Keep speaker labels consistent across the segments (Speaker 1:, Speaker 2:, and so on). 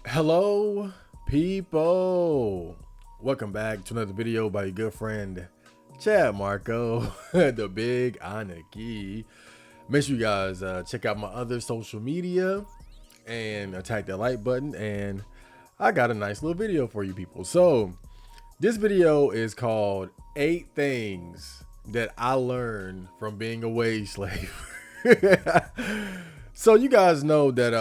Speaker 1: Hello, people. Welcome back to another video by your good friend Chad Marco, the Big Anarchy. Make sure you guys check out my other social media and attack that like button. And I got a nice little video for you people. So this video is called 8 Things That I Learned from Being a Wage Slave. So you guys know that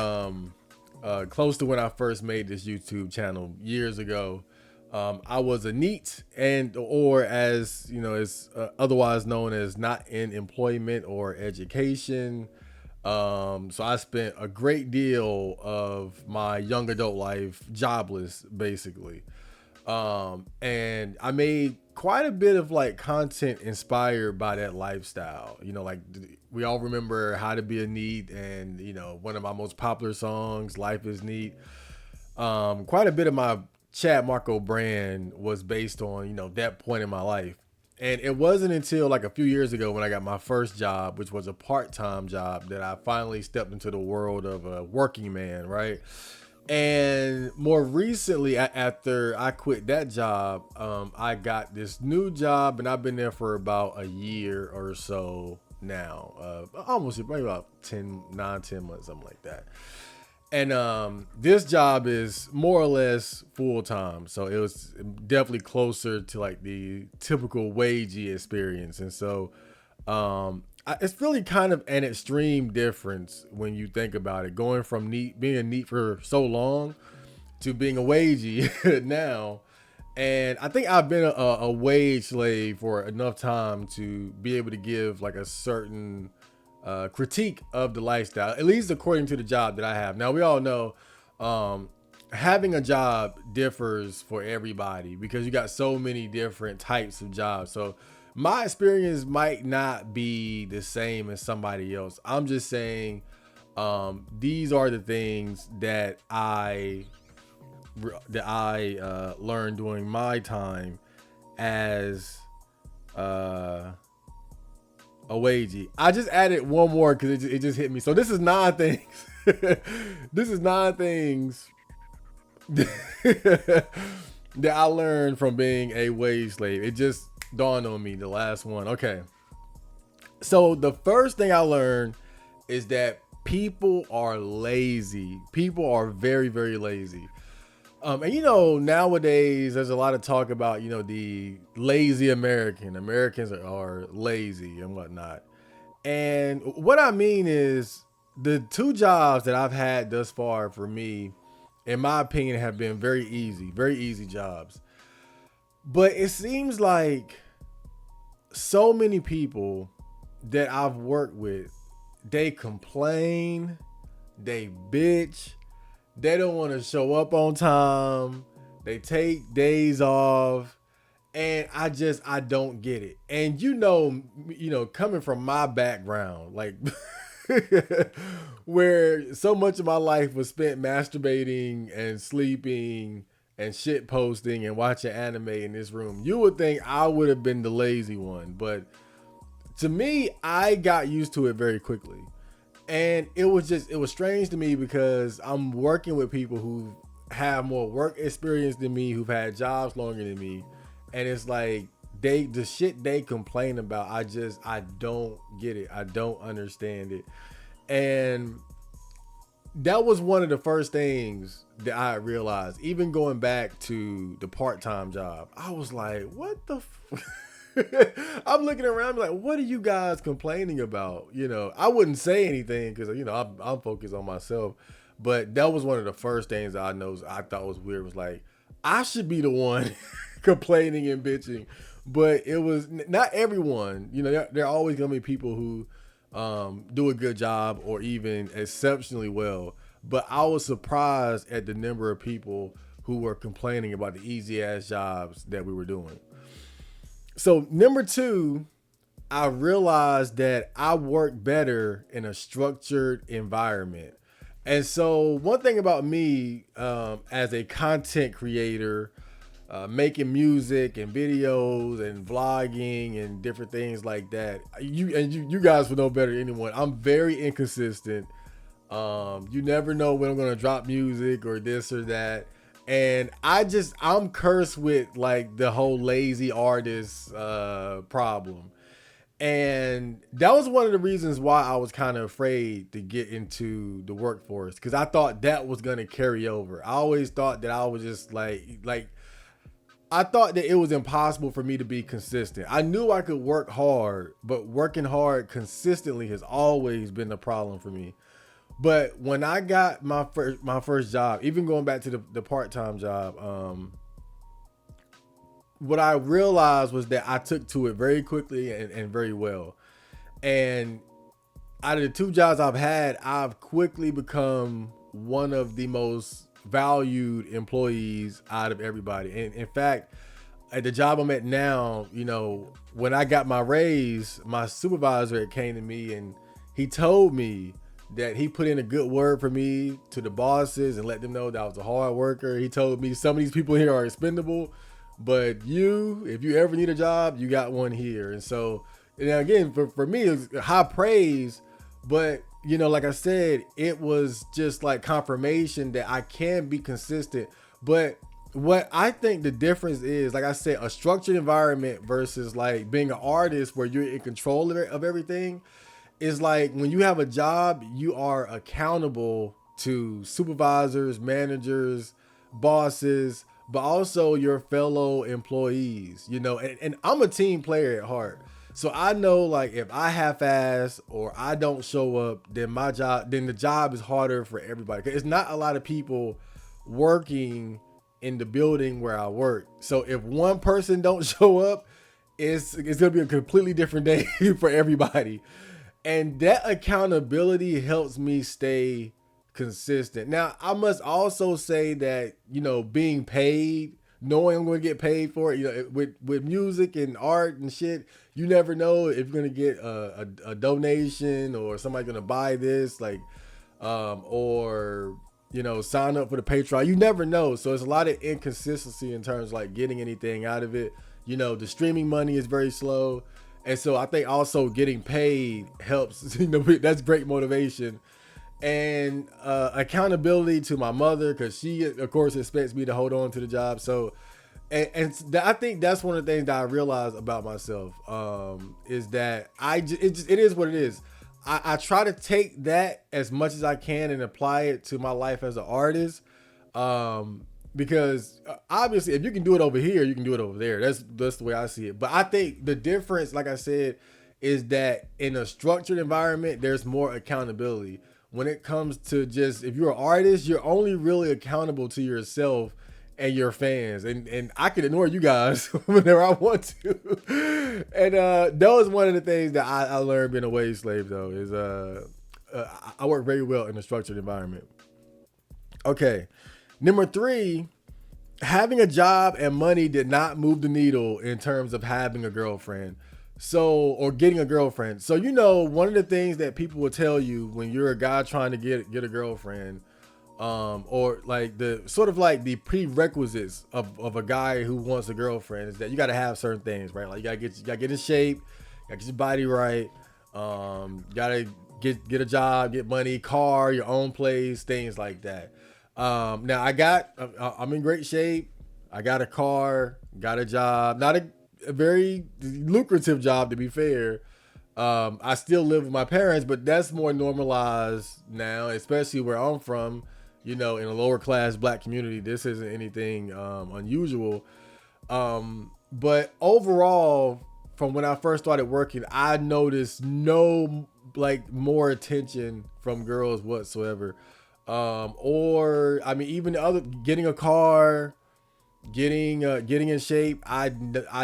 Speaker 1: close to when I first made this YouTube channel years ago, I was a NEET, and or as you know, is otherwise known as not in employment or education. So I spent a great deal of my young adult life jobless, basically. And I made quite a bit of like content inspired by that lifestyle. Like we all remember How to Be a Neat, and one of my most popular songs, Life is Neat. Quite a bit of my Chad Marco brand was based on, that point in my life. And it wasn't until like a few years ago when I got my first job, which was a part-time job, that I finally stepped into the world of a working man, right? And more recently, after I quit that job, I got this new job, and I've been there for about a year or so now, almost maybe about 10 months, something like that. And this job is more or less full time, so it was definitely closer to like the typical Wagie experience. And so it's really kind of an extreme difference when you think about it, going from being a NEET for so long to being a Wagie now. And I think I've been a wage slave for enough time to be able to give like a certain critique of the lifestyle, at least according to the job that I have. Now, we all know having a job differs for everybody because you got so many different types of jobs. So my experience might not be the same as somebody else. I'm just saying these are the things that I learned during my time as a Wagie. I just added one more because it just hit me. So this is 9 things. This is 9 things that I learned from being a wage slave. It just dawned on me, the last one. Okay. So the first thing I learned is that people are lazy. People are very, very lazy. And nowadays there's a lot of talk about, the lazy American. Americans are lazy and whatnot. And what I mean is the 2 jobs that I've had thus far for me, in my opinion, have been very easy jobs. But it seems like so many people that I've worked with, they complain, they bitch, they don't want to show up on time, they take days off, and I don't get it. And coming from my background, like where so much of my life was spent masturbating and sleeping and shit posting and watching anime in this room, you would think I would have been the lazy one. But to me, I got used to it very quickly. And it was strange to me because I'm working with people who have more work experience than me, who've had jobs longer than me. And it's like the shit they complain about, I don't get it. I don't understand it. And that was one of the first things that I realized, even going back to the part-time job. I was like, what the I'm looking around like, what are you guys complaining about? I wouldn't say anything because, I'm focused on myself. But that was one of the first things I noticed I thought was weird. Was like, I should be the one complaining and bitching. But it was not everyone. There are always going to be people who do a good job or even exceptionally well. But I was surprised at the number of people who were complaining about the easy ass jobs that we were doing. So number 2, I realized that I work better in a structured environment. And so one thing about me as a content creator, making music and videos and vlogging and different things like that, you guys will know better than anyone, I'm very inconsistent. You never know when I'm gonna drop music or this or that. And I'm cursed with like the whole lazy artist problem. And that was one of the reasons why I was kind of afraid to get into the workforce, because I thought that was gonna carry over. I always thought that I was just like I thought that it was impossible for me to be consistent. I knew I could work hard, but working hard consistently has always been the problem for me. But when I got my first job, even going back to the part-time job, what I realized was that I took to it very quickly and very well. And out of the two jobs I've had, I've quickly become one of the most valued employees out of everybody. And in fact, at the job I'm at now, when I got my raise, my supervisor came to me and he told me that he put in a good word for me to the bosses and let them know that I was a hard worker. He told me some of these people here are expendable, but if you ever need a job, you got one here. And so, and again, for me, it was high praise, but like I said, it was just like confirmation that I can be consistent. But what I think the difference is, like I said, a structured environment versus like being an artist where you're in control of everything, is like when you have a job, you are accountable to supervisors, managers, bosses, but also your fellow employees, and I'm a team player at heart. So I know, like, if I half-ass or I don't show up, then the job is harder for everybody. 'Cause it's not a lot of people working in the building where I work. So if one person don't show up, it's gonna be a completely different day for everybody. And that accountability helps me stay consistent. Now, I must also say that, being paid, knowing I'm going to get paid for it, with music and art and shit, you never know if you're going to get a donation or somebody going to buy this, like, or, sign up for the Patreon. You never know. So there's a lot of inconsistency in terms of like getting anything out of it. The streaming money is very slow. And so I think also getting paid helps, that's great motivation. And accountability to my mother, because she, of course, expects me to hold on to the job. So, and I think that's one of the things that I realized about myself, is that it is what it is. I try to take that as much as I can and apply it to my life as an artist. Because obviously, if you can do it over here, you can do it over there. That's the way I see it. But I think the difference, like I said, is that in a structured environment, there's more accountability. When it comes to just, if you're an artist, you're only really accountable to yourself and your fans. And I can ignore you guys whenever I want to. And that was one of the things that I learned being a wage slave, though, is I work very well in a structured environment. Okay. Number 3, having a job and money did not move the needle in terms of having a girlfriend. Or getting a girlfriend. So, one of the things that people will tell you when you're a guy trying to get a girlfriend, or like the prerequisites of a guy who wants a girlfriend, is that you got to have certain things, right? Like you gotta get in shape, you gotta get your body right, you gotta get a job, get money, car, your own place, things like that. Now I'm in great shape. I got a car, got a job, not a very lucrative job, to be fair. I still live with my parents, but that's more normalized now, especially where I'm from, in a lower class black community. This isn't anything unusual. But overall, from when I first started working, I noticed no more attention from girls whatsoever. Even the other, getting a car, getting in shape, I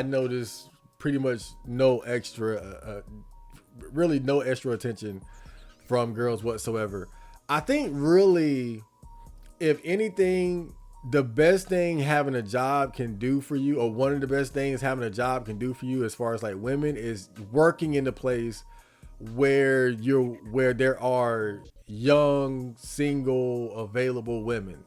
Speaker 1: noticed pretty much no extra attention from girls whatsoever. I think really, if anything, the best thing having a job can do for you, or one of the best things having a job can do for you as far as like women, is working in the place where there are young, single, available women.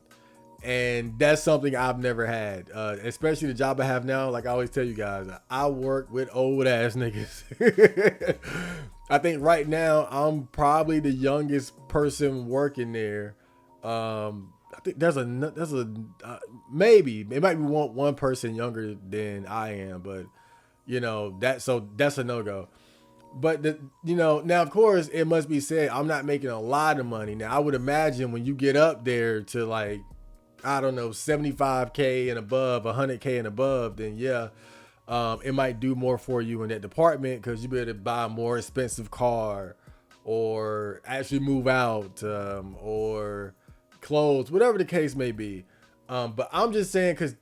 Speaker 1: And that's something I've never had, especially the job I have now. Like I always tell you guys, I work with old ass niggas. I think right now I'm probably the youngest person working there. I think there's a maybe it might be one person younger than I am, but that's a no go. But now of course it must be said I'm not making a lot of money. Now I would imagine when you get up there to like I don't know 75K and above, 100K and above, then yeah, it might do more for you in that department because you better buy a more expensive car or actually move out or clothes, whatever the case may be. But I'm just saying because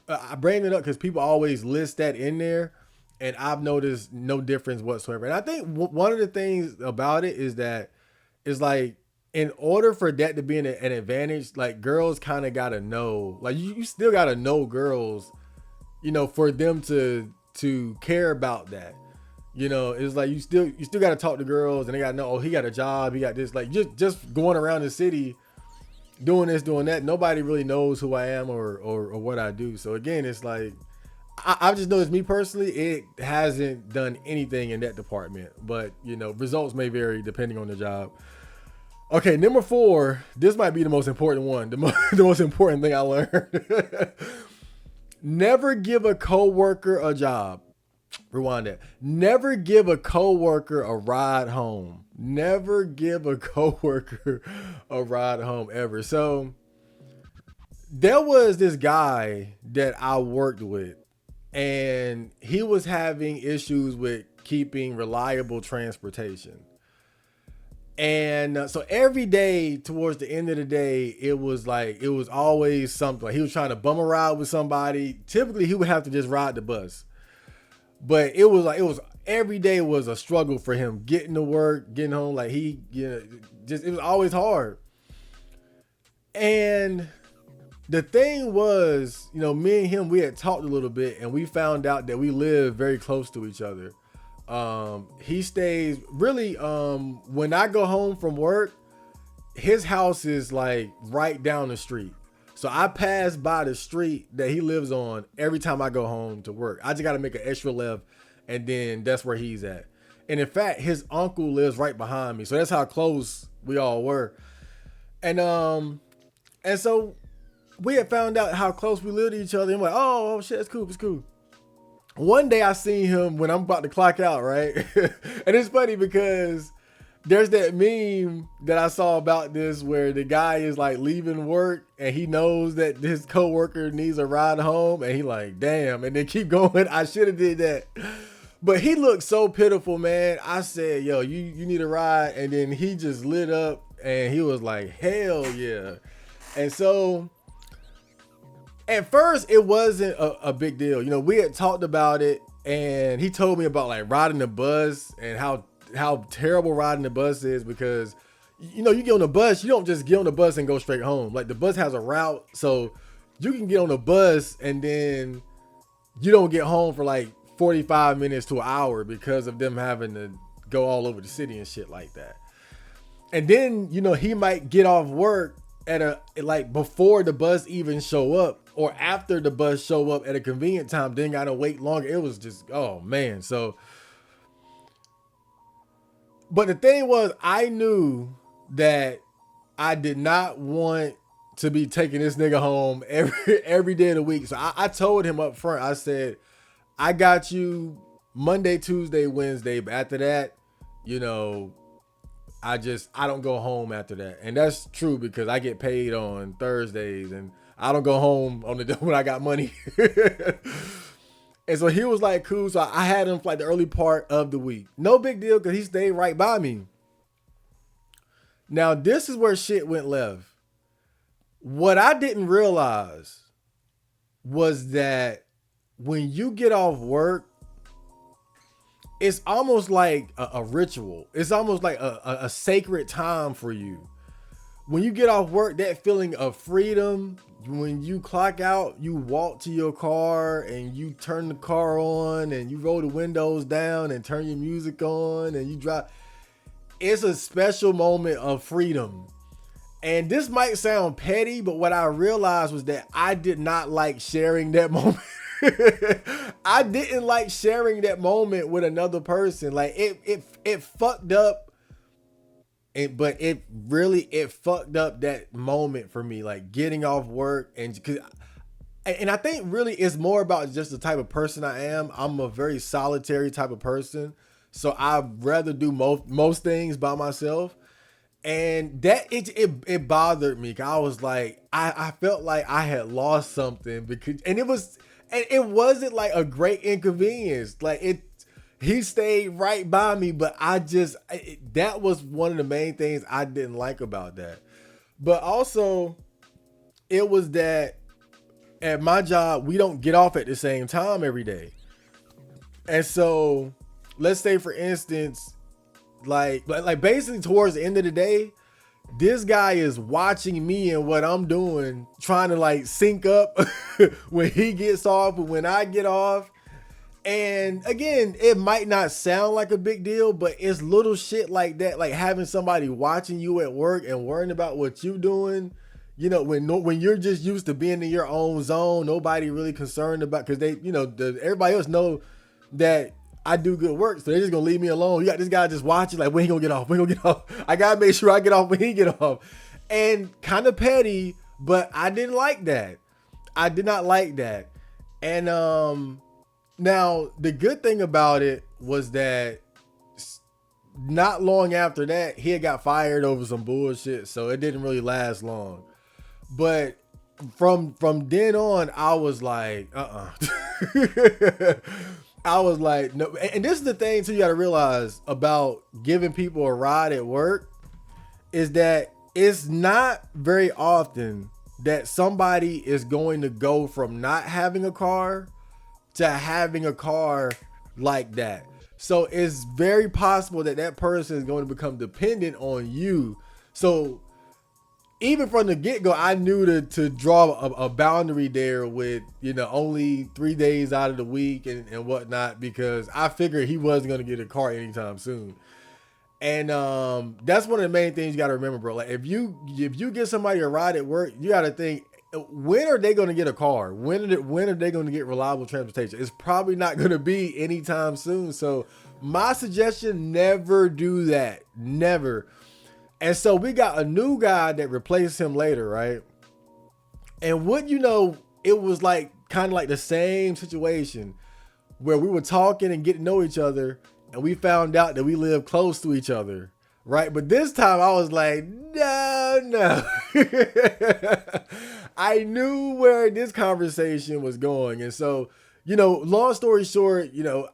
Speaker 1: I bring it up because people always list that in there, and I've noticed no difference whatsoever. And I think one of the things about it is that it's like in order for that to be an advantage, like girls kind of gotta know, like you still gotta know girls, for them to care about that. It's like you still got to talk to girls, and they got to know, oh, he got a job, he got this. Like just going around the city doing this, doing that, nobody really knows who I am or what I do. So again, it's like I just know, it's me personally, it hasn't done anything in that department, but results may vary depending on the job. Okay, number 4, this might be the most important one, the most important thing I learned. Never give a coworker a job. Rewind that. Never give a coworker a ride home. Never give a coworker a ride home ever. So there was this guy that I worked with, and he was having issues with keeping reliable transportation. And so every day towards the end of the day, it was always something. Like he was trying to bum a ride with somebody. Typically he would have to just ride the bus, but it was every day was a struggle for him getting to work, getting home. Like it was always hard. And the thing was, me and him, we had talked a little bit, and we found out that we live very close to each other. He stays really, when I go home from work, his house is like right down the street. So I pass by the street that he lives on every time I go home to work. I just got to make an extra left, and then that's where he's at. And in fact, his uncle lives right behind me. So that's how close we all were. And so we had found out how close we lived to each other. And I'm like, oh shit, it's cool. It's cool. One day I seen him when I'm about to clock out, right? And it's funny because there's that meme that I saw about this where the guy is like leaving work and he knows that his coworker needs a ride home, and he like, damn, and then keep going. I should have did that. But he looked so pitiful, man. I said, yo, you need a ride? And then he just lit up and he was like, hell yeah. And so at first, it wasn't a big deal. We had talked about it, and he told me about like riding the bus and how terrible riding the bus is because, you get on the bus, you don't just get on the bus and go straight home. Like the bus has a route, so you can get on the bus and then you don't get home for like 45 minutes to an hour because of them having to go all over the city and shit like that. And then, he might get off work like before the bus even show up, or after the bus show up at a convenient time, then gotta wait longer. It was just, oh man. So, but the thing was, I knew that I did not want to be taking this nigga home every day of the week. So I told him up front, I said, I got you Monday, Tuesday, Wednesday, but after that, I don't go home after that. And that's true because I get paid on Thursdays and I don't go home on when I got money. And so he was like, cool. So I had him for like the early part of the week. No big deal because he stayed right by me. Now, this is where shit went left. What I didn't realize was that when you get off work, it's almost like a ritual. It's almost like a sacred time for you. When you get off work, that feeling of freedom, when you clock out, you walk to your car and you turn the car on and you roll the windows down and turn your music on and you drive. It's a special moment of freedom. And this might sound petty, but what I realized was that I did not like sharing that moment I didn't like sharing that moment with another person. Like it fucked up. But it fucked up that moment for me, like getting off work. And I think really it's more about just the type of person I am. I'm a very solitary type of person, so I'd rather do most things by myself. And that it bothered me. I was like, I felt like I had lost something, because it wasn't like a great inconvenience. Like he stayed right by me, but that was one of the main things I didn't like about that. But also, it was that at my job, we don't get off at the same time every day. And so, let's say for instance, like basically towards the end of the day, this guy is watching me and what I'm doing, trying to like sync up when he gets off and when I get off. And again, it might not sound like a big deal, but it's little shit like that, like having somebody watching you at work and worrying about what you doing. When you're just used to being in your own zone, nobody really concerned about, because everybody else know that I do good work, so they're just gonna leave me alone. You got this guy just watching, like, when he gonna get off? When he gonna get off? I gotta make sure I get off when he get off. And kind of petty, but I didn't like that. I did not like that. And now, the good thing about it was that not long after that, he had got fired over some bullshit, so it didn't really last long. But from then on, I was like, I was like, no. And this is the thing too, you got to realize about giving people a ride at work, is that it's not very often that somebody is going to go from not having a car to having a car like that. So it's very possible that that person is going to become dependent on you. So even from the get-go, I knew to draw a boundary there with, only 3 days out of the week and whatnot, because I figured he wasn't going to get a car anytime soon. And that's one of the main things you got to remember, bro. Like if you get somebody a ride at work, you got to think, when are they going to get a car? When are they going to get reliable transportation? It's probably not going to be anytime soon. So my suggestion, never do that. Never. And so we got a new guy that replaced him later, right? And it was like kind of like the same situation where we were talking and getting to know each other, and we found out that we live close to each other, right? But this time I was like, no. I knew where this conversation was going. And so, long story short,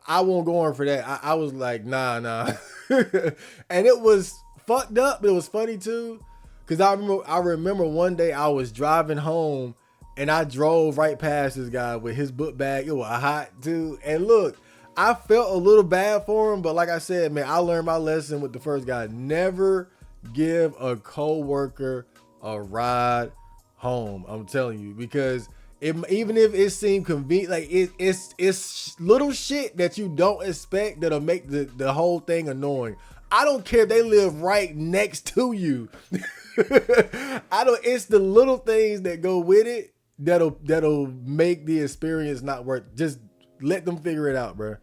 Speaker 1: I won't go on for that. I was like, nah. And it was fucked up. It was funny too, because I remember one day I was driving home and I drove right past this guy with his book bag. It was hot too. And look, I felt a little bad for him, but like I said, man, I learned my lesson with the first guy. Never give a coworker a ride home. I'm telling you, because even if it seemed convenient, like it's little shit that you don't expect that'll make the whole thing annoying. I don't care if they live right next to you. It's the little things that go with it that'll make the experience not worth. Just let them figure it out, bro.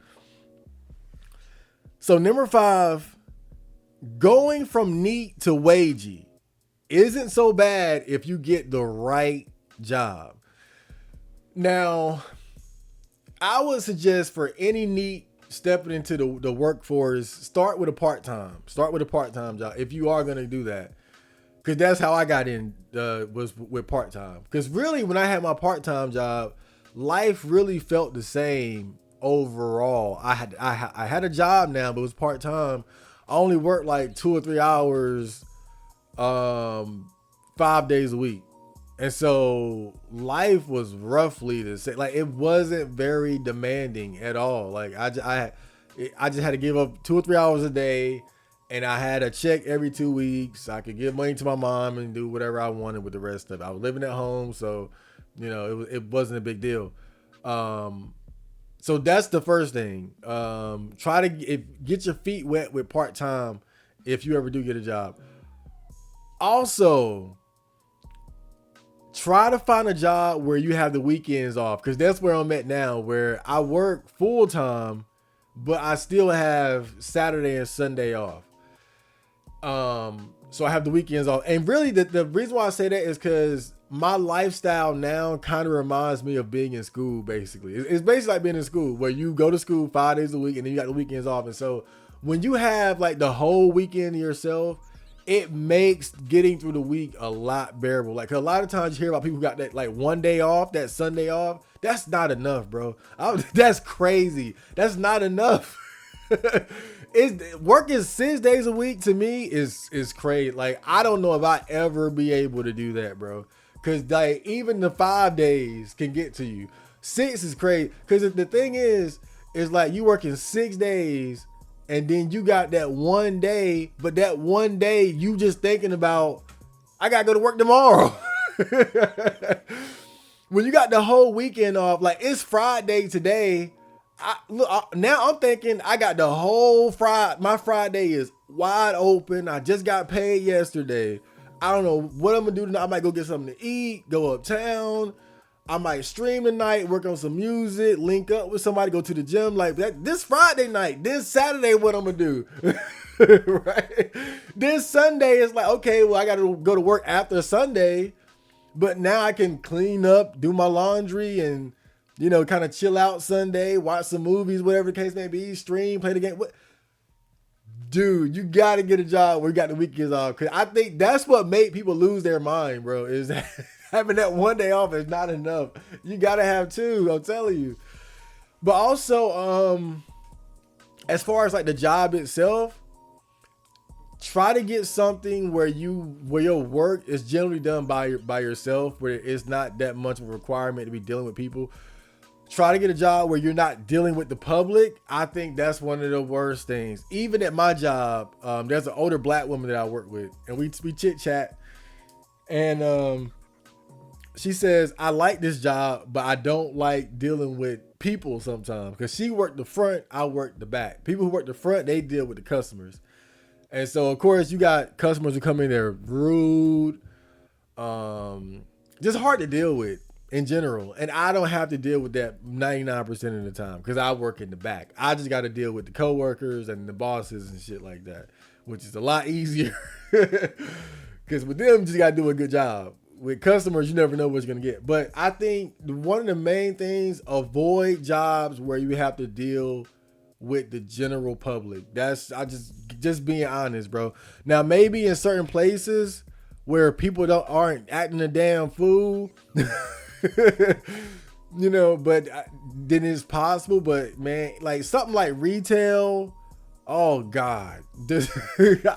Speaker 1: So number 5, going from NEET to Wagie isn't so bad if you get the right job. Now, I would suggest for any NEET stepping into the workforce, start with a part-time job if you are going to do that, because that's how I got in, was with part-time. Because really, when I had my part-time job, life really felt the same overall. I had a job now, but it was part-time. I only worked like 2 or 3 hours 5 days a week. And so life was roughly the same. Like, it wasn't very demanding at all. Like, I just had to give up 2 or 3 hours a day, and I had a check every 2 weeks. I could give money to my mom and do whatever I wanted with the rest of it. I was living at home, so it wasn't a big deal. So that's the first thing. Try to get your feet wet with part-time if you ever do get a job. Also, try to find a job where you have the weekends off, because that's where I'm at now, where I work full time, but I still have Saturday and Sunday off. So I have the weekends off. And really the reason why I say that is because my lifestyle now kind of reminds me of being in school, basically. It's basically like being in school, where you go to school 5 days a week and then you got the weekends off. And so when you have like the whole weekend to yourself, it makes getting through the week a lot bearable. Like, a lot of times you hear about people who got that like one day off, that Sunday off. That's not enough, bro. That's crazy. That's not enough. Working 6 days a week to me is crazy. Like, I don't know if I ever be able to do that, bro. Cause like even the 5 days can get to you. 6 is crazy. Cause the thing is like you working 6 days and then you got that one day, but that one day you just thinking about, I gotta go to work tomorrow. When you got the whole weekend off, like it's Friday today. Now I'm thinking I got the whole Friday. My Friday is wide open. I just got paid yesterday. I don't know what I'm gonna do tonight. I might go get something to eat, go uptown. I might stream tonight, work on some music, link up with somebody, go to the gym. Like that. This Friday night, this Saturday, what I'm gonna do? Right? This Sunday is like, okay, well, I gotta go to work after Sunday, but now I can clean up, do my laundry, and kind of chill out Sunday, watch some movies, whatever the case may be, stream, play the game. Dude, you got to get a job where you got the weekends off. Because I think that's what made people lose their mind, bro, is that having that one day off is not enough. You got to have two, I'm telling you. But also, as far as like the job itself, try to get something where your work is generally done by yourself, where it's not that much of a requirement to be dealing with people. Try to get a job where you're not dealing with the public. I think that's one of the worst things. Even at my job, there's an older black woman that I work with, and we chit chat. And she says, I like this job, but I don't like dealing with people sometimes. Because she worked the front, I worked the back. People who work the front, they deal with the customers. And so, of course, you got customers who come in there rude, just hard to deal with in general. And I don't have to deal with that 99% of the time because I work in the back. I just got to deal with the coworkers and the bosses and shit like that, which is a lot easier because with them, you just got to do a good job. With customers, you never know what you're going to get. But I think one of the main things, avoid jobs where you have to deal with the general public. I just being honest, bro. Now, maybe in certain places where people aren't acting a damn fool, but then it's possible. But man, like something like retail, oh God,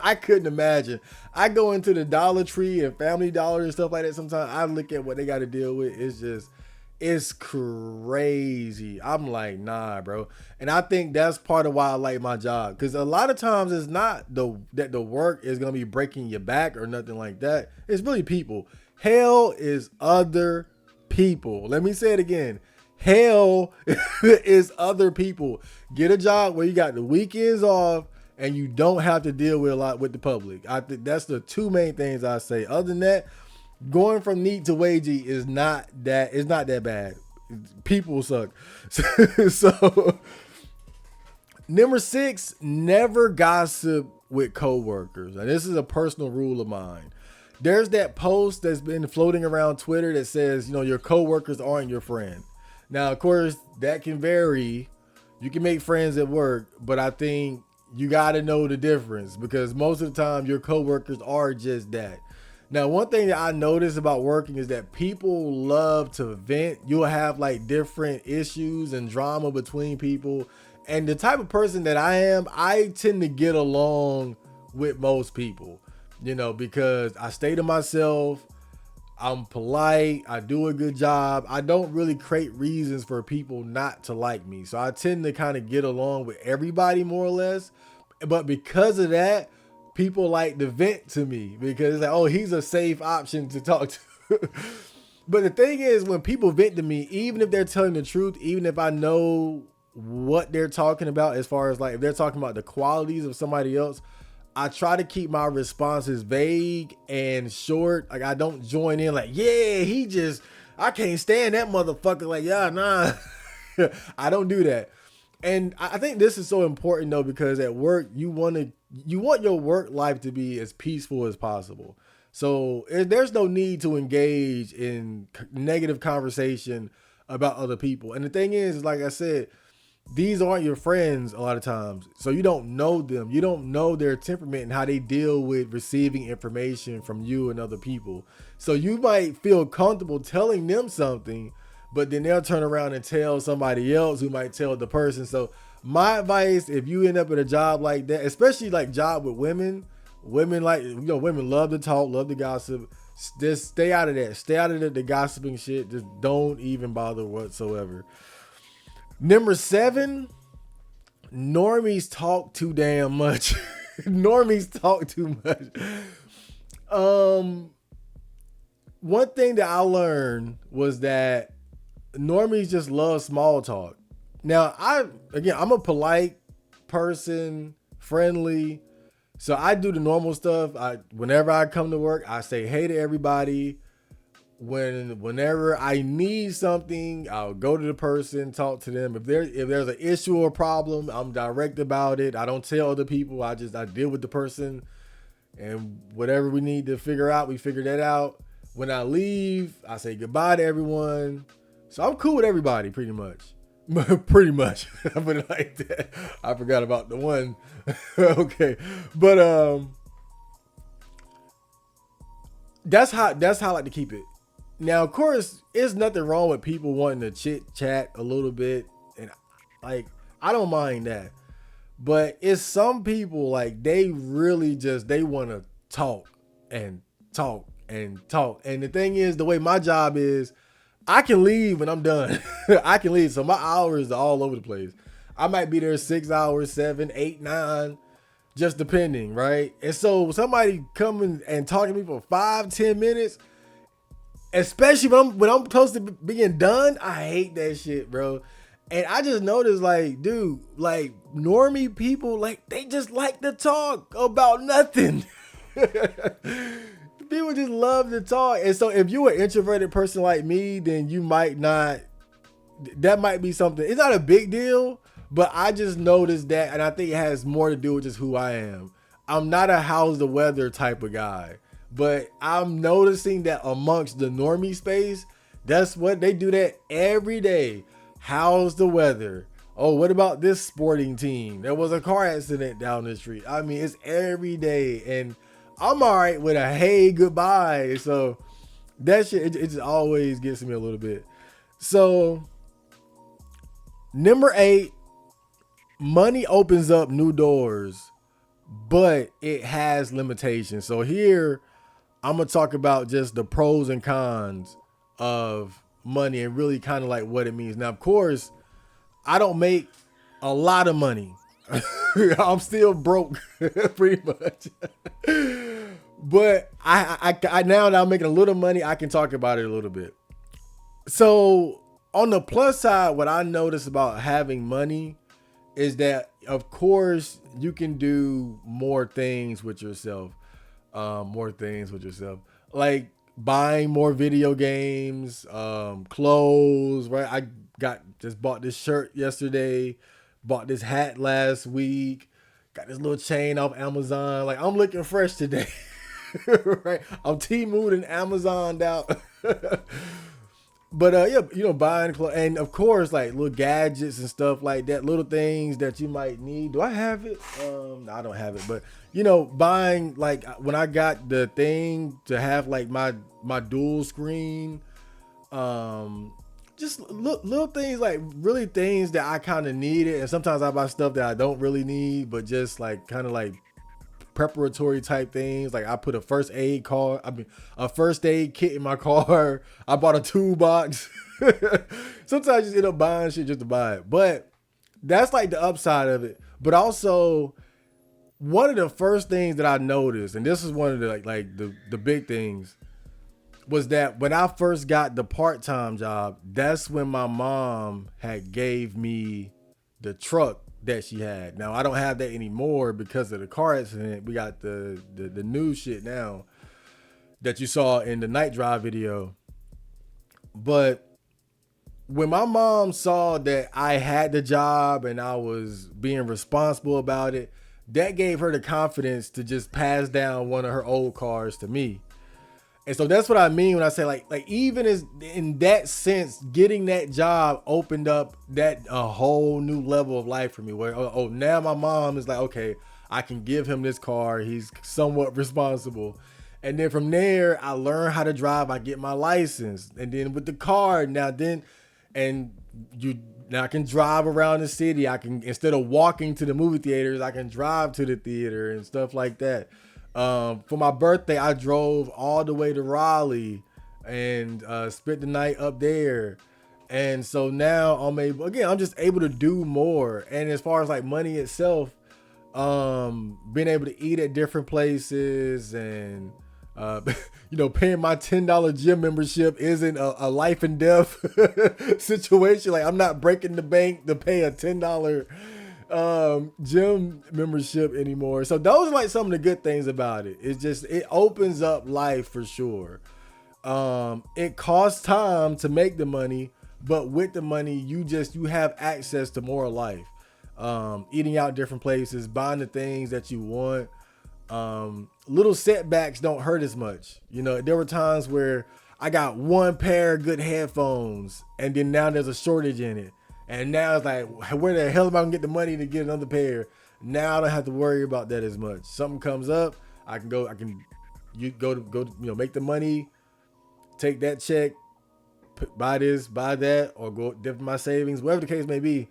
Speaker 1: I couldn't imagine. I go into the Dollar Tree and Family Dollar and stuff like that. Sometimes I look at what they got to deal with. It's crazy. I'm like, nah, bro. And I think that's part of why I like my job. Because a lot of times it's not that the work is going to be breaking your back or nothing like that. It's really people. Hell is other people. Let me say it again. Hell is other people. Get a job where you got the weekends off and you don't have to deal with a lot with the public. I think that's the two main things I say. Other than that, going from NEET to Wagie is not that bad. People suck. So number 6, never gossip with coworkers. And this is a personal rule of mine. There's that post that's been floating around Twitter that says, your coworkers aren't your friend. Now, of course, that can vary. You can make friends at work, but I think you got to know the difference because most of the time your coworkers are just that. Now, one thing that I notice about working is that people love to vent. You'll have like different issues and drama between people. And the type of person that I am, I tend to get along with most people, because I stay to myself. I'm polite. I do a good job. I don't really create reasons for people not to like me. So I tend to kind of get along with everybody more or less. But because of that, people like to vent to me because it's like, oh, he's a safe option to talk to. But the thing is, when people vent to me, even if they're telling the truth, even if I know what they're talking about, as far as like if they're talking about the qualities of somebody else, I try to keep my responses vague and short. Like I don't join in like, yeah, I can't stand that motherfucker. Like, yeah, nah. I don't do that. And I think this is so important though, because at work you want your work life to be as peaceful as possible. So there's no need to engage in negative conversation about other people. And the thing is, like I said, these aren't your friends a lot of times. So you don't know them. You don't know their temperament and how they deal with receiving information from you and other people. So you might feel comfortable telling them something, but then they'll turn around and tell somebody else who might tell the person. So my advice, if you end up in a job like that, especially like job with women like, women love to talk, love to gossip. Just stay out of that. Stay out of the gossiping shit. Just don't even bother whatsoever. Number 7, normies talk too damn much. Normies talk too much. One thing that I learned was that normies just love small talk. Now, I'm a polite person, friendly. So I do the normal stuff. Whenever I come to work, I say hey to everybody. Whenever I need something, I'll go to the person, talk to them. If there's an issue or problem, I'm direct about it. I don't tell other people. I deal with the person, and whatever we need to figure out, we figure that out. When I leave, I say goodbye to everyone. So I'm cool with everybody, pretty much. Pretty much. I put it like that. I forgot about the one. Okay, but that's how I like to keep it. Now, of course, there's nothing wrong with people wanting to chit chat a little bit, and like I don't mind that. But it's some people like they really they want to talk and talk and talk. And the thing is, the way my job is, I can leave when I'm done. I can leave, so my hours are all over the place. I might be there 6 hours, 7, 8, 9, just depending, right? And so somebody coming and talking to me for 5-10 minutes. Especially when I'm close to being done, I hate that shit, bro. And I just noticed, like, dude, like normie people, like they just like to talk about nothing. People just love to talk. And so if you're an introverted person like me, then you might not, that might be something. It's not a big deal, but I just noticed that. And I think it has more to do with just who I am. I'm not a how's the weather type of guy. But I'm noticing that amongst the normie space, that's what they do that every day. How's the weather? Oh, what about this sporting team? There was a car accident down the street. I mean, it's every day. And I'm all right with a hey, goodbye. So that shit, it just always gets me a little bit. So number 8, money opens up new doors, but it has limitations. So here, I'm going to talk about just the pros and cons of money and really kind of like what it means. Now, of course, I don't make a lot of money. I'm still broke pretty much. But I now that I'm making a little money, I can talk about it a little bit. So on the plus side, what I notice about having money is that, of course, you can do more things with yourself. Like buying more video games, clothes, right? I just bought this shirt yesterday, bought this hat last week, got this little chain off Amazon. Like I'm looking fresh today. Right? I'm Temu'd and Amazoned out. But yeah, buying clothes, and of course, like little gadgets and stuff like that, little things that you might need. Do I have it? No, I don't have it, but buying, like when I got the thing to have like my dual screen, just little things, like really things that I kind of needed, and sometimes I buy stuff that I don't really need, but just like kind of like preparatory type things. Like I put a first aid kit in my car. I bought a toolbox. Sometimes I just end up buying shit just to buy it, but that's like the upside of it. But also, one of the first things that I noticed, and this is one of the big things, was that when I first got the part-time job, that's when my mom had gave me the truck that she had. Now I don't have that anymore because of the car accident. We got the new shit now that you saw in the night drive video. But when my mom saw that I had the job and I was being responsible about it, that gave her the confidence to just pass down one of her old cars to me. And so that's what I mean when I say like even as in that sense, getting that job opened up that a whole new level of life for me. Where now my mom is like, okay, I can give him this car. He's somewhat responsible. And then from there, I learn how to drive. I get my license, and then with the car now I can drive around the city. I can, instead of walking to the movie theaters, I can drive to the theater and stuff like that. For my birthday, I drove all the way to Raleigh and spent the night up there. And so now I'm just able to do more. And as far as like money itself, being able to eat at different places and, paying my $10 gym membership isn't a life and death situation. Like I'm not breaking the bank to pay a $10 gym membership anymore. So those are like some of the good things about it. It opens up life for sure. It costs time to make the money, but with the money, you have access to more life. Eating out different places, buying the things that you want. Little setbacks don't hurt as much. There were times where I got one pair of good headphones and then now there's a shortage in it. And now it's like, where the hell am I gonna get the money to get another pair? Now I don't have to worry about that as much. Something comes up, make the money, take that check, buy this, buy that, or go dip in my savings, whatever the case may be.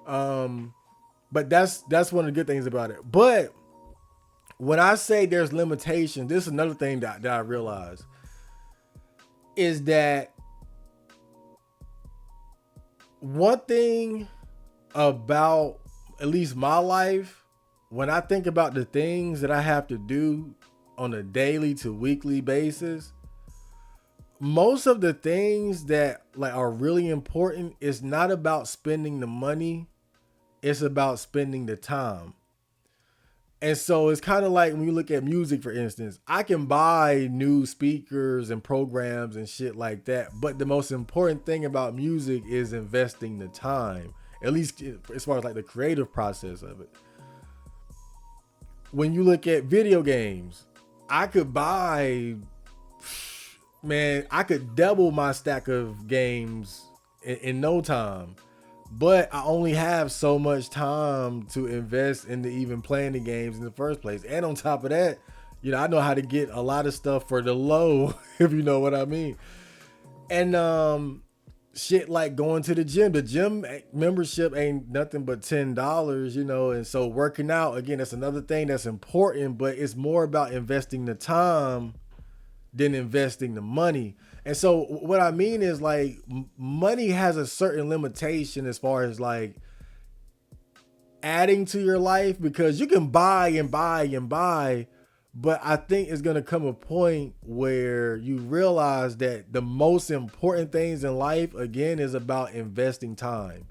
Speaker 1: But that's one of the good things about it. But when I say there's limitations, this is another thing that I realize is that one thing about at least my life, when I think about the things that I have to do on a daily to weekly basis, most of the things that like are really important is not about spending the money, it's about spending the time. And so it's kind of like when you look at music, for instance, I can buy new speakers and programs and shit like that. But the most important thing about music is investing the time, at least as far as like the creative process of it. When you look at video games, I could double my stack of games in no time. But I only have so much time to invest into even playing the games in the first place. And on top of that, I know how to get a lot of stuff for the low, if you know what I mean. And shit like going to the gym. The gym membership ain't nothing but $10, and so working out, again, that's another thing that's important, but it's more about investing the time than investing the money. And so what I mean is like money has a certain limitation as far as like adding to your life, because you can buy and buy and buy, but I think it's going to come a point where you realize that the most important things in life, again, is about investing time.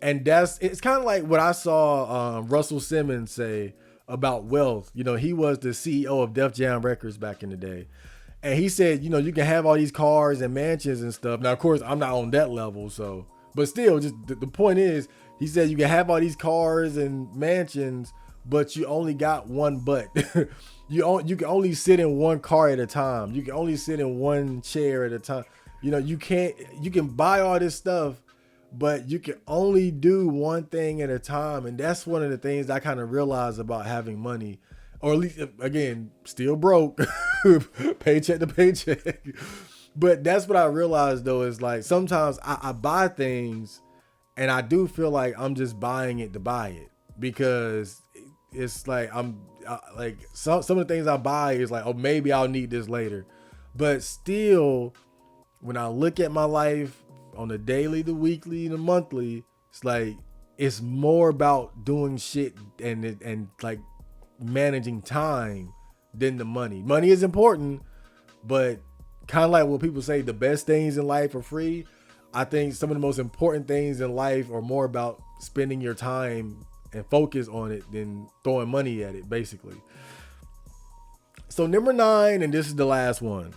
Speaker 1: And it's kind of like what I saw Russell Simmons say about wealth. He was the CEO of Def Jam Records back in the day. And he said, you can have all these cars and mansions and stuff. Now, of course, I'm not on that level. But still, just the point is, he said you can have all these cars and mansions, but you only got one butt. You can only sit in one car at a time. You can only sit in one chair at a time. You can buy all this stuff, but you can only do one thing at a time. And that's one of the things I kind of realized about having money. Or at least, again, still broke, paycheck to paycheck. But that's what I realized, though, is like sometimes I buy things and I do feel like I'm just buying it to buy it, because it's like some of the things I buy is like, oh, maybe I'll need this later. But still, when I look at my life on the daily, the weekly, the monthly, it's like it's more about doing shit and like managing time than the money. Money is important, but kind of like what people say, the best things in life are free. I think some of the most important things in life are more about spending your time and focus on it than throwing money at it, basically. So number 9, and this is the last one.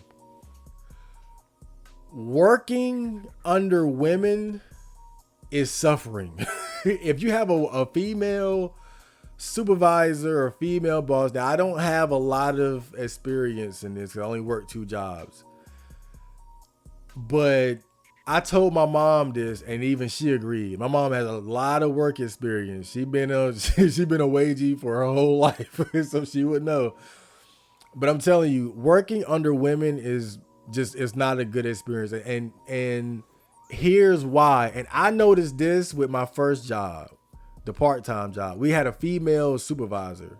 Speaker 1: Working under women is suffering. If you have a female supervisor or female boss, now I don't have a lot of experience in this. I only work 2 jobs. But I told my mom this, and even she agreed. My mom has a lot of work experience. She been a Wagie for her whole life, so she would know. But I'm telling you, working under women is not a good experience. And here's why. And I noticed this with my first job, the part-time job. We had a female supervisor.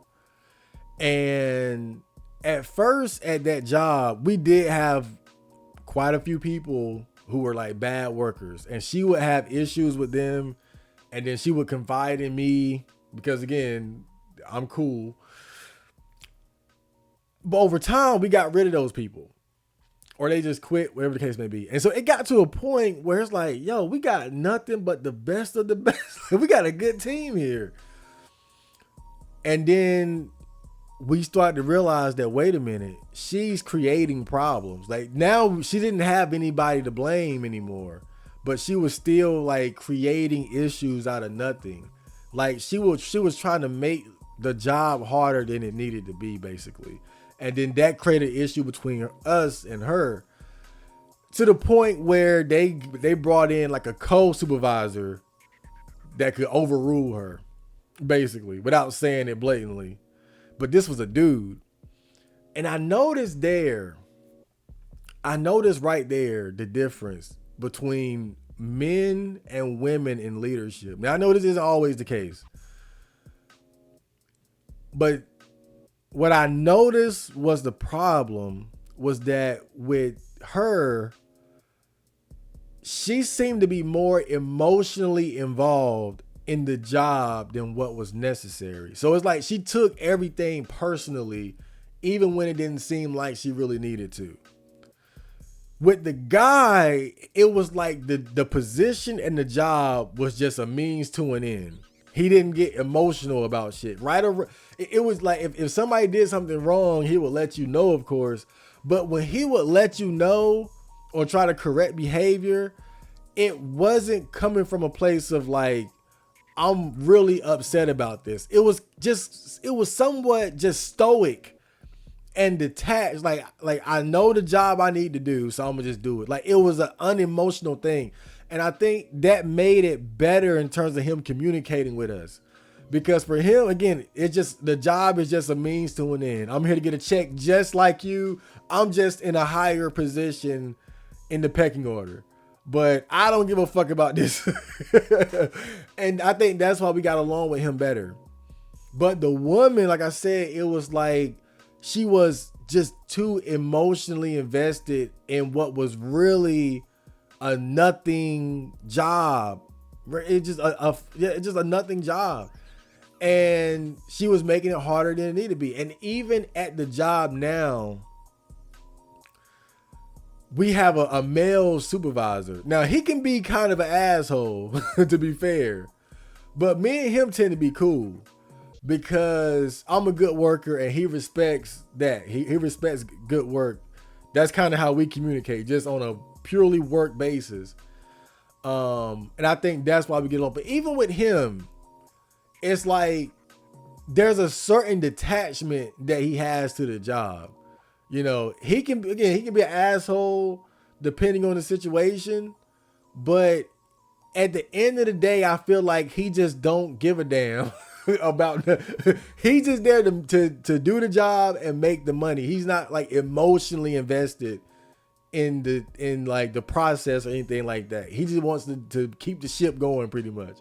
Speaker 1: And at first at that job, we did have quite a few people who were like bad workers, and she would have issues with them, and then she would confide in me because, again, I'm cool. But over time, we got rid of those people, or they just quit, whatever the case may be. And so it got to a point where it's like, yo, we got nothing but the best of the best. We got a good team here. And then we started to realize that, wait a minute, she's creating problems. Like, now she didn't have anybody to blame anymore, but she was still like creating issues out of nothing. Like, she was trying to make the job harder than it needed to be, basically. And then that created an issue between us and her, to the point where they brought in like a co-supervisor that could overrule her, basically, without saying it blatantly. But this was a dude. And I noticed right there the difference between men and women in leadership. Now, I know this isn't always the case, but what I noticed was the problem was that with her, she seemed to be more emotionally involved in the job than what was necessary. So it's like she took everything personally, even when it didn't seem like she really needed to. With the guy, it was like the position and the job was just a means to an end. He didn't get emotional about shit. Right? It was like if somebody did something wrong, he would let you know, of course. But when he would let you know or try to correct behavior, it wasn't coming from a place of like, I'm really upset about this. It was somewhat just stoic and detached. Like I know the job I need to do, so I'm gonna just do it. Like, it was an unemotional thing. And I think that made it better in terms of him communicating with us. Because for him, again, the job is just a means to an end. I'm here to get a check just like you. I'm just in a higher position in the pecking order. But I don't give a fuck about this. And I think that's why we got along with him better. But the woman, like I said, it was like she was just too emotionally invested in what was really a nothing job. It's just a nothing job. And she was making it harder than it needed to be. And even at the job now, we have a male supervisor. Now, he can be kind of an asshole, to be fair. But me and him tend to be cool because I'm a good worker and he respects that. He respects good work. That's kind of how we communicate, just on a purely work basis. And I think that's why we get along. But even with him, it's like there's a certain detachment that he has to the job. You know, he can be an asshole depending on the situation, but at the end of the day, I feel like he just don't give a damn about. He's just there to do the job and make the money. He's not like emotionally invested in like the process or anything like that. He just wants to keep the ship going, pretty much.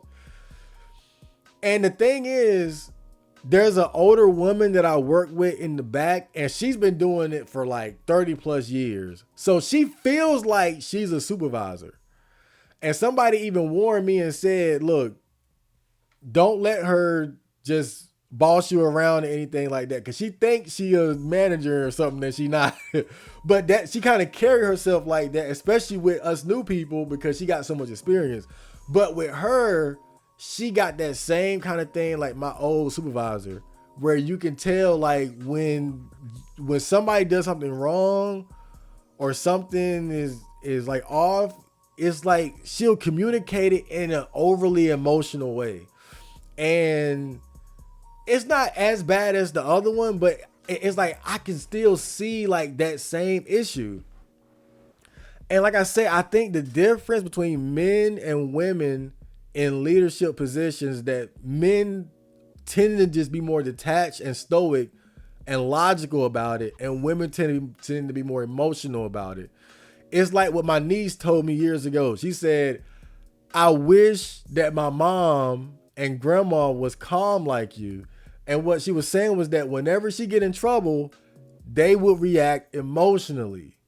Speaker 1: And the thing is, there's an older woman that I work with in the back, and she's been doing it for like 30 plus years. So she feels like she's a supervisor. And somebody even warned me and said, look, don't let her just boss you around or anything like that, because she thinks she a manager or something that she not. But that she kind of carry herself like that, especially with us new people, because she got so much experience. But with her, she got that same kind of thing like my old supervisor, where you can tell like when somebody does something wrong or something is like off, it's like she'll communicate it in an overly emotional way. And it's not as bad as the other one, but it's like I can still see like that same issue. And like I say, I think the difference between men and women in leadership positions, that men tend to just be more detached and stoic and logical about it, and women tend to be more emotional about it. It's like what my niece told me years ago. She said, I wish that my mom and grandma was calm like you. And what she was saying was that whenever she get in trouble, they would react emotionally,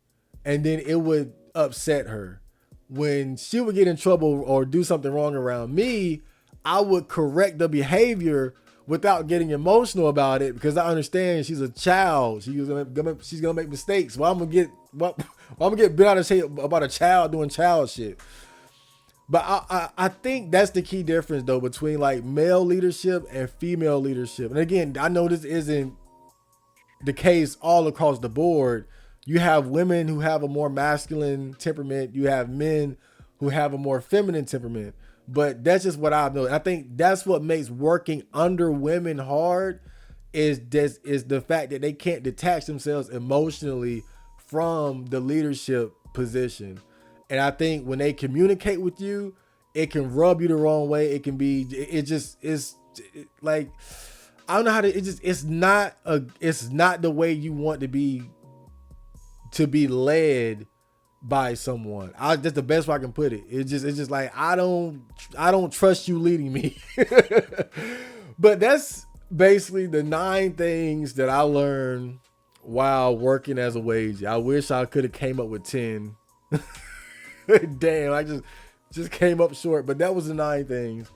Speaker 1: and then it would upset her. When she would get in trouble or do something wrong around me, I would correct the behavior without getting emotional about it, because I understand she's a child. She's gonna make mistakes. Well, I'm gonna get bent out of shape about a child doing child shit. But I think that's the key difference though between like male leadership and female leadership. And again, I know this isn't the case all across the board. You have women who have a more masculine temperament. You have men who have a more feminine temperament. But that's just what I've known. I think that's what makes working under women hard, is the fact that they can't detach themselves emotionally from the leadership position. And I think when they communicate with you, it can rub you the wrong way. It can be, like, I don't know how to, it's not the way you want to be led by someone. That's the best way I can put it. It's just like, I don't trust you leading me. But that's basically the 9 things that I learned while working as a Wagie. I wish I could have came up with 10. Damn, I just came up short, but that was the 9 things.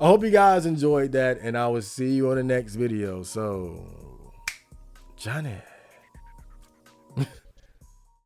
Speaker 1: I hope you guys enjoyed that, and I will see you on the next video. So, Johnny.